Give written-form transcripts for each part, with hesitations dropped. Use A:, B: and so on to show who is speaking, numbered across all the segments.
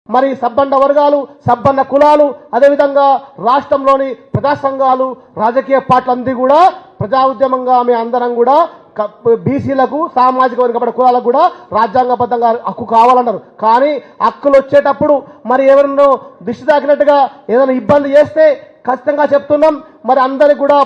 A: మరి సబ్బండ వర్గాలు, సబ్బన్న కులాలు, అదేవిధంగా రాష్ట్రంలోని ప్రజా సంఘాలు, రాజకీయ పార్టీలందరూ కూడా ప్రజా ఉద్యమంగా మీ అందరం కూడా బీసీలకు, సామాజిక వర్గపడ కులాలకు కూడా రాజ్యాంగబద్ధంగా హక్కు కావాలన్నారు. కానీ హక్కులు వచ్చేటప్పుడు మరి ఎవరినో దిష్టి తాకినట్టుగా ఏదైనా ఇబ్బంది చేస్తే ఖచ్చితంగా చెప్తున్నాం, మరి అందరికి కూడా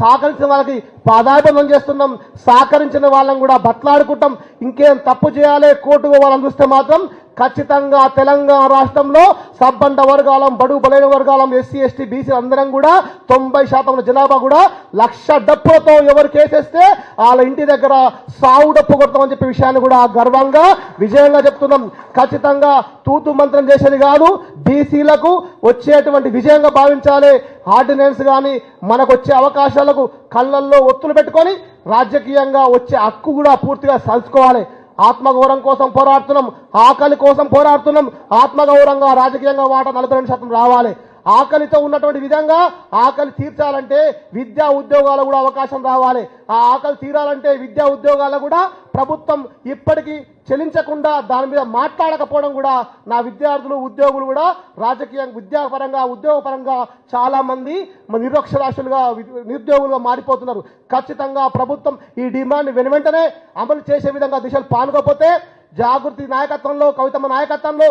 A: సహకరించిన వాళ్ళకి పాదాభివందనం చేస్తున్నాం, సహకరించిన వాళ్ళని కూడా బట్లాడుకుంటాం. ఇంకేం తప్పు చేయాలి, కోర్టుకు పోవాలని చూస్తే మాత్రం ఖచ్చితంగా తెలంగాణ రాష్ట్రంలో సబ్బండ వర్గాలం, బడుగు బలైన వర్గాలం, ఎస్సీ ఎస్టీ బీసీ అందరం కూడా 90% జనాభా కూడా 1,00,000 డప్పులతో ఎవరు కేసేస్తే వాళ్ళ ఇంటి దగ్గర సావు డప్పు కొడతామని చెప్పే విషయాన్ని కూడా గర్వంగా విజయంగా చెప్తున్నాం. ఖచ్చితంగా తూతు మంత్రం చేసేది కాదు, బీసీలకు వచ్చేటువంటి విజయంగా భావించాలి. ఆర్డినెన్స్ కానీ మనకు వచ్చే అవకాశాలకు కళ్ళల్లో ఒత్తులు పెట్టుకొని రాజకీయంగా వచ్చే హక్కు కూడా పూర్తిగా సాధించుకోవాలి. ఆత్మగౌరవం కోసం పోరాడుతున్నాం, ఆకలి కోసం పోరాడుతున్నాం. ఆత్మగౌరవంగా రాజకీయంగా వాటా 42% రావాలి. ఆకలితో ఉన్నటువంటి విధంగా ఆకలి తీర్చాలంటే విద్యా ఉద్యోగాలు కూడా అవకాశం రావాలి. ఆ ఆకలి తీరాలంటే విద్యా ఉద్యోగాలు కూడా ప్రభుత్వం ఇప్పటికీ చెల్లించకుండా దాని మీద మాట్లాడకపోవడం కూడా నా విద్యార్థులు, ఉద్యోగులు కూడా రాజకీయంగా, విద్యాపరంగా, ఉద్యోగపరంగా చాలా మంది నిరక్షరాస్యులుగా, నిరుద్యోగులుగా మారిపోతున్నారు. ఖచ్చితంగా ప్రభుత్వం ఈ డిమాండ్ వెనువెంటనే అమలు చేసే విధంగా దిశలు పాల్గొపోతే జాగృతి నాయకత్వంలో, కవితమ్మ నాయకత్వంలో